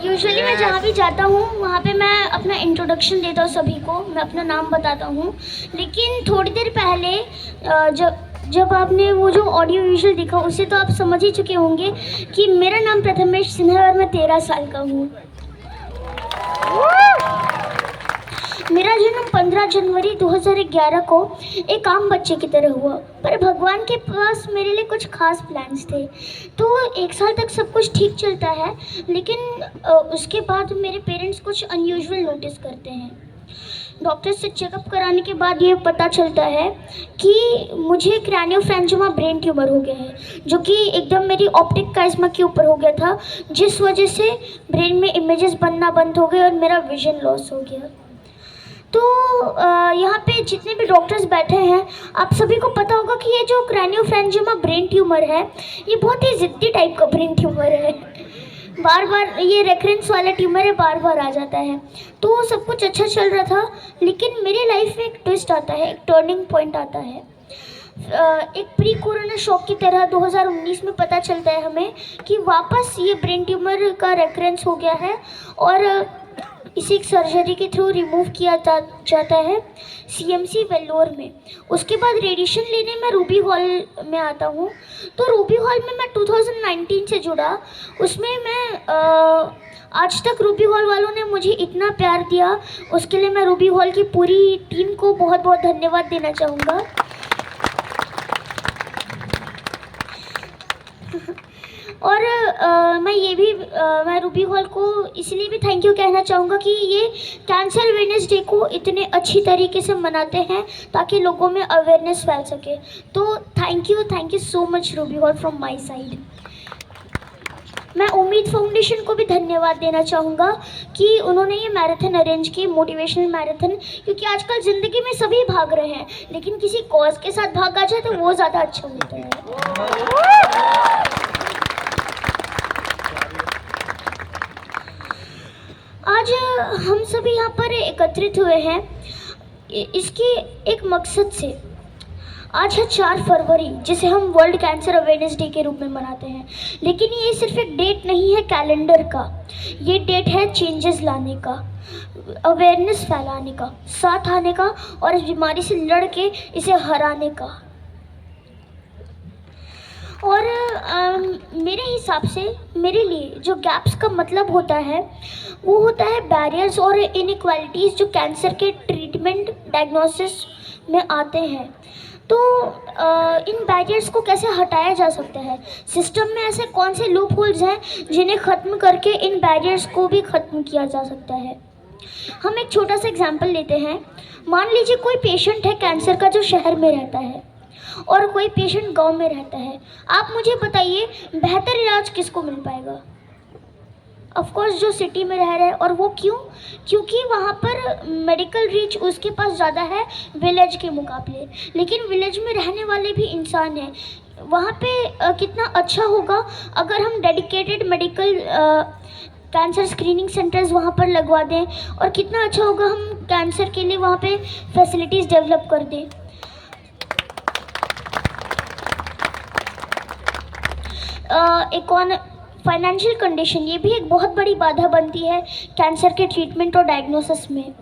Usually मैं जहाँ भी जाता हूँ वहाँ पे मैं अपना इंट्रोडक्शन देता हूँ सभी को, मैं अपना नाम बताता हूँ। लेकिन थोड़ी देर पहले जब जब आपने वो जो ऑडियो विजुअल देखा उससे तो आप समझ ही चुके होंगे कि मेरा नाम प्रथमेश सिन्हा है और मैं 13 साल का हूँ। मेरा जन्म 15 जनवरी 2011 को एक आम बच्चे की तरह हुआ, पर भगवान के पास मेरे लिए कुछ खास प्लान्स थे। तो 1 साल तक सब कुछ ठीक चलता है, लेकिन उसके बाद मेरे पेरेंट्स कुछ अनयूजुअल नोटिस करते हैं। डॉक्टर से चेकअप कराने के बाद ये पता चलता है कि मुझे क्रैनियोफैरिंजियोमा ब्रेन ट्यूमर हो गया है, जो कि एकदम मेरी ऑप्टिक काइस्मा के ऊपर हो गया था, जिस वजह से ब्रेन में इमेजेस बनना बंद हो गए और मेरा विजन लॉस हो गया। तो यहाँ पे जितने भी डॉक्टर्स बैठे हैं, आप सभी को पता होगा कि ये जो क्रैनियोफैरिंजियोमा ब्रेन ट्यूमर है, ये बहुत ही ज़िद्दी टाइप का ब्रेन ट्यूमर है। बार बार ये रेकरेंस वाला ट्यूमर है, बार बार आ जाता है। तो सब कुछ अच्छा चल रहा था, लेकिन मेरी लाइफ में एक ट्विस्ट आता है, एक टर्निंग पॉइंट आता है। एक प्री कोरोना शॉक की तरह 2019 में पता चलता है हमें कि वापस ये ब्रेन ट्यूमर का रेकरेंस हो गया है और इसे एक सर्जरी के थ्रू रिमूव किया जाता है CMC वेल्लोर में। उसके बाद रेडिएशन लेने मैं रूबी हॉल में आता हूँ। तो रूबी हॉल में मैं 2019 से जुड़ा, उसमें मैं आज तक रूबी हॉल वालों ने मुझे इतना प्यार दिया, उसके लिए मैं रूबी हॉल की पूरी टीम को बहुत बहुत धन्यवाद देना चाहूँगा। और मैं रूबी हॉल को इसलिए भी थैंक यू कहना चाहूँगा कि ये कैंसर अवेयरनेस डे को इतने अच्छी तरीके से मनाते हैं ताकि लोगों में अवेयरनेस फैल सके। तो thank you so much Ruby hall from my side. मैं उम्मीद फाउंडेशन को भी धन्यवाद देना चाहूँगा कि उन्होंने ये मैराथन अरेंज की, मोटिवेशनल मैराथन, क्योंकि आजकल ज़िंदगी में सभी भाग रहे हैं, लेकिन किसी कॉज के साथ भागा जाए तो वो ज़्यादा अच्छा होता है। आज हम सभी यहाँ पर एकत्रित हुए हैं इसके एक मकसद से। आज है 4 फरवरी, जिसे हम वर्ल्ड कैंसर अवेयरनेस डे के रूप में मनाते हैं, लेकिन ये सिर्फ एक डेट नहीं है कैलेंडर का, ये डेट है चेंजेस लाने का, अवेयरनेस फैलाने का, साथ आने का और इस बीमारी से लड़ के इसे हराने का। और मेरे हिसाब से मेरे लिए जो गैप्स का मतलब होता है वो होता है बैरियर्स और इनइक्वालिटीज़ जो कैंसर के ट्रीटमेंट डायग्नोसिस में आते हैं। तो इन बैरियर्स को कैसे हटाया जा सकता है, सिस्टम में ऐसे कौन से लूप होल्स हैं जिन्हें ख़त्म करके इन बैरियर्स को भी ख़त्म किया जा सकता है। हम एक छोटा सा एग्जाम्पल लेते हैं। मान लीजिए कोई पेशेंट है कैंसर का जो शहर में रहता है और कोई पेशेंट गांव में रहता है। आप मुझे बताइए बेहतर इलाज किसको मिल पाएगा? ऑफ कोर्स जो सिटी में रह रहा है। और वो क्यों? क्योंकि वहाँ पर मेडिकल रीच उसके पास ज़्यादा है विलेज के मुकाबले। लेकिन विलेज में रहने वाले भी इंसान हैं। वहाँ पे कितना अच्छा होगा अगर हम dedicated medical cancer screening centres वहाँ पर लगवा दें, और कितना अच्छा होगा हम कैंसर के लिए वहाँ पे फैसिलिटीज़ डेवलप कर दें। एक और फाइनेंशियल कंडीशन, ये भी एक बहुत बड़ी बाधा बनती है कैंसर के ट्रीटमेंट और डायग्नोसिस में।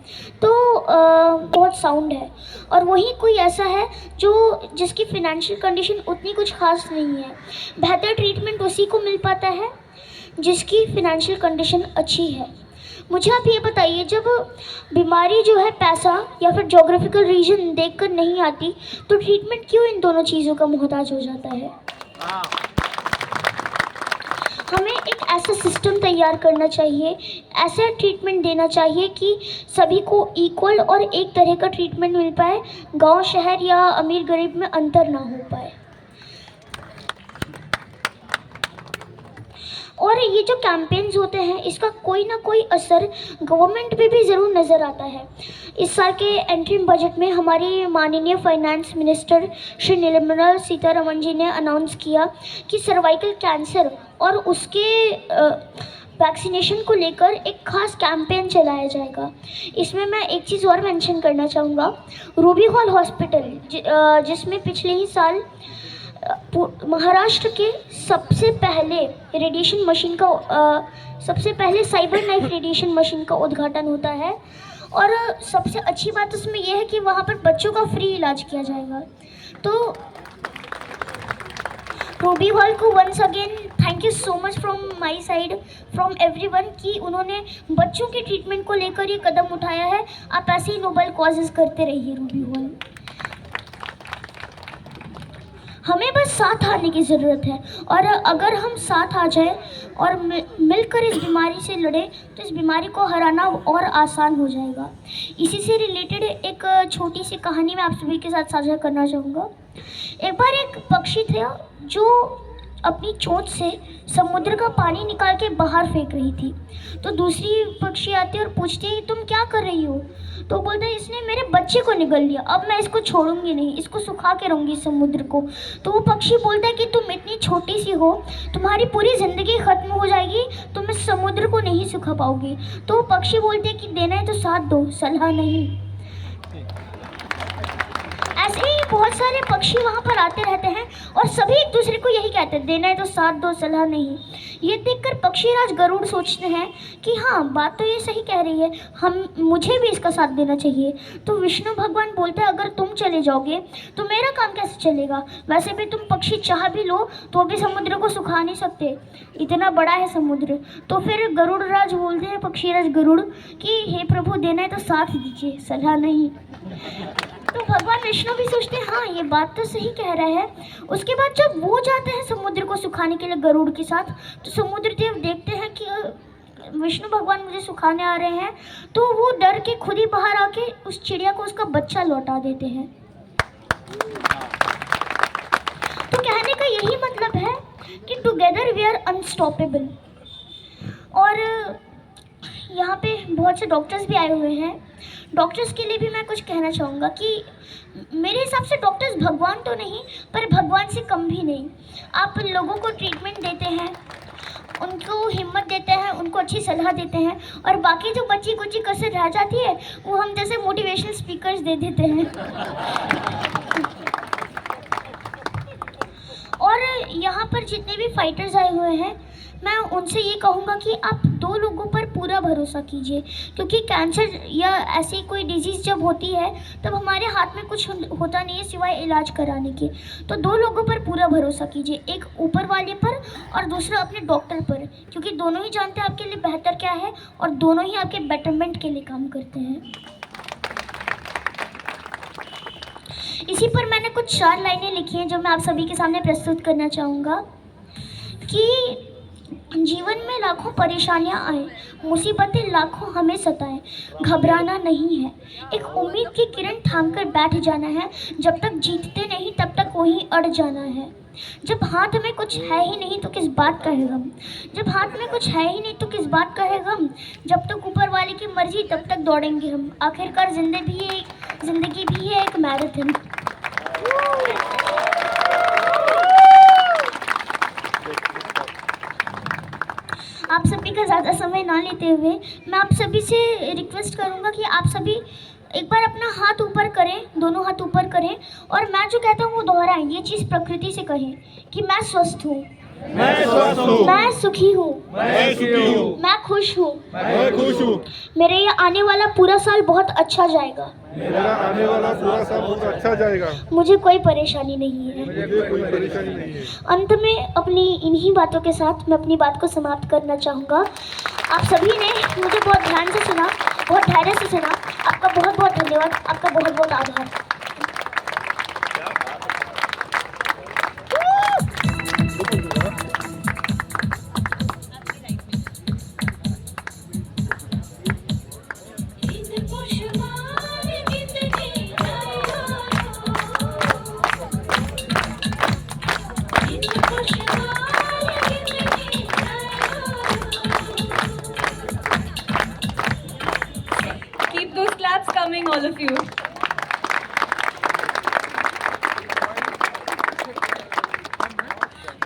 तो बहुत साउंड है, और वही कोई ऐसा है जिसकी फाइनेंशियल कंडीशन उतनी कुछ खास नहीं है। बेहतर ट्रीटमेंट उसी को मिल पाता है जिसकी फाइनेंशियल कंडीशन अच्छी है। मुझे आप ये बताइए, जब बीमारी जो है पैसा या फिर जोग्राफिकल रीजन देखकर नहीं आती, तो ट्रीटमेंट क्यों इन दोनों चीज़ों का मोहताज हो जाता है? हमें एक ऐसा सिस्टम तैयार करना चाहिए, ऐसा ट्रीटमेंट देना चाहिए कि सभी को इक्वल और एक तरह का ट्रीटमेंट मिल पाए, गांव शहर या अमीर गरीब में अंतर ना हो पाए। और ये जो कैंपेन्स होते हैं इसका कोई ना कोई असर गवर्नमेंट पे भी ज़रूर नज़र आता है। इस साल के एंट्रीम बजट में हमारी माननीय फाइनेंस मिनिस्टर श्री निर्मला सीतारमण जी ने अनाउंस किया कि सर्वाइकल कैंसर और उसके वैक्सीनेशन को लेकर एक खास कैंपेन चलाया जाएगा। इसमें मैं एक चीज़ और मेंशन करना चाहूँगा, रूबी हॉल हॉस्पिटल जिसमें पिछले ही साल महाराष्ट्र के सबसे पहले साइबर नाइफ रेडिएशन मशीन का उद्घाटन होता है। और सबसे अच्छी बात उसमें यह है कि वहाँ पर बच्चों का फ्री इलाज किया जाएगा। तो रूबी हॉल को once again thank you so much from my side, from everyone, कि उन्होंने बच्चों के ट्रीटमेंट को लेकर ये कदम उठाया है। आप ऐसे ही नोबल कॉजेज करते रहिए रूबी हॉल। हमें बस साथ आने की ज़रूरत है, और अगर हम साथ आ जाएं और मिलकर इस बीमारी से लड़ें तो इस बीमारी को हराना और आसान हो जाएगा। इसी से रिलेटेड एक छोटी सी कहानी मैं आप सभी के साथ साझा करना चाहूँगा। एक बार एक पक्षी था जो अपनी चोंच से समुद्र का पानी निकाल के बाहर फेंक रही थी। तो दूसरी पक्षी आती है और पूछती है तुम क्या कर रही हो? तो बोलता है इसने मेरे बच्चे को निगल लिया, अब मैं इसको छोड़ूंगी नहीं, इसको सुखा के रहूंगी समुद्र को। तो वो पक्षी बोलता है कि तुम इतनी छोटी सी हो, तुम्हारी पूरी ज़िंदगी ख़त्म हो जाएगी, तुम इस समुद्र को नहीं सुखा पाओगी। तो वो पक्षी बोलते हैं कि देना है तो साथ दो, सलाह नहीं। ऐसे ही बहुत सारे पक्षी वहाँ पर आते रहते हैं और सभी एक दूसरे को यही कहते हैं, देना है तो साथ दो, सलाह नहीं। ये देखकर पक्षीराज गरुड़ सोचते हैं कि हाँ, बात तो ये सही कह रही है, मुझे भी इसका साथ देना चाहिए। तो विष्णु भगवान बोलते हैं अगर तुम चले जाओगे तो मेरा काम कैसे चलेगा? वैसे भी तुम पक्षी चाह भी लो तो भी समुद्र को सुखा नहीं सकते, इतना बड़ा है समुद्र। तो फिर गरुड़ राज बोलते हैं, पक्षीराज गरुड़, कि हे प्रभु, देना है तो साथ दीजिए, सलाह नहीं। तो भगवान विष्णु भी सोचते हैं हाँ, ये बात तो सही कह रहा है। उसके बाद जब वो जाते हैं समुद्र को सुखाने के लिए गरुड़ के साथ, तो समुद्र देव देखते हैं कि विष्णु भगवान मुझे सुखाने आ रहे हैं, तो वो डर के खुद ही बाहर आके उस चिड़िया को उसका बच्चा लौटा देते हैं। तो कहने का यही मतलब है कि टुगेदर वी आर अनस्टॉपेबल। और यहाँ पे बहुत से डॉक्टर्स भी आए हुए हैं। डॉक्टर्स के लिए भी मैं कुछ कहना चाहूँगा कि मेरे हिसाब से डॉक्टर्स भगवान तो नहीं, पर भगवान से कम भी नहीं। आप लोगों को ट्रीटमेंट देते हैं, उनको हिम्मत देते हैं, उनको अच्छी सलाह देते हैं, और बाकी जो बच्ची कुची कसर रह जाती है वो हम जैसे मोटिवेशनल स्पीकर्स दे देते हैं। और यहाँ पर जितने भी फाइटर्स आए हुए हैं, मैं उनसे ये कहूँगा कि आप दो लोगों पर पूरा भरोसा कीजिए, क्योंकि कैंसर या ऐसी कोई डिजीज़ जब होती है तब हमारे हाथ में कुछ होता नहीं है सिवाय इलाज कराने के। तो दो लोगों पर पूरा भरोसा कीजिए, एक ऊपर वाले पर और दूसरा अपने डॉक्टर पर, क्योंकि दोनों ही जानते हैं आपके लिए बेहतर क्या है और दोनों ही आपके बेटरमेंट के लिए काम करते हैं। इसी पर मैंने कुछ 4 लाइनें लिखी हैं जो मैं आप सभी के सामने प्रस्तुत करना चाहूँगा कि जीवन में लाखों परेशानियां आए, मुसीबतें लाखों हमें सताएं, घबराना नहीं है, एक उम्मीद की किरण थामकर बैठ जाना है, जब तक जीतते नहीं तब तक वहीं अड़ जाना है। जब हाथ में कुछ है ही नहीं तो किस बात का है गम, जब हाथ में कुछ है ही नहीं तो किस बात का है गम, जब तक ऊपर वाले की मर्जी तब तक दौड़ेंगे हम, आखिरकार जिंदगी भी है एक मैराथन। आप सभी का ज़्यादा समय ना लेते हुए मैं आप सभी से रिक्वेस्ट करूँगा कि आप सभी एक बार अपना हाथ ऊपर करें, दोनों हाथ ऊपर करें, और मैं जो कहता हूँ वो दोहराएं। ये चीज़ प्रकृति से कहें कि मैं स्वस्थ हूँ, मैं सुखी हूँ, मैं खुश हूँ, मेरे ये आने वाला पूरा साल बहुत अच्छा जाएगा, मुझे कोई परेशानी नहीं है। अंत में अपनी इन्हीं बातों के साथ मैं अपनी बात को समाप्त करना चाहूँगा। आप सभी ने मुझे बहुत ध्यान से सुना, बहुत धैर्य से सुना, आपका बहुत बहुत धन्यवाद, आपका बहुत बहुत आभार। Keep those claps coming, all of you.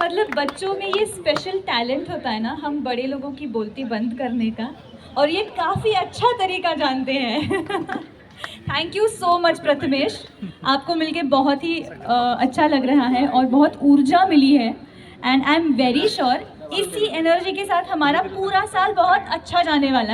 मतलब बच्चों में ये स्पेशल टैलेंट होता है ना, हम बड़े लोगों की बोलती बंद करने का, और ये काफ़ी अच्छा तरीका जानते हैं। Thank you so much Prathamesh, आपको मिलके बहुत ही अच्छा लग रहा है और बहुत ऊर्जा मिली है and I am very sure इसी एनर्जी के साथ हमारा पूरा साल बहुत अच्छा जाने वाला है।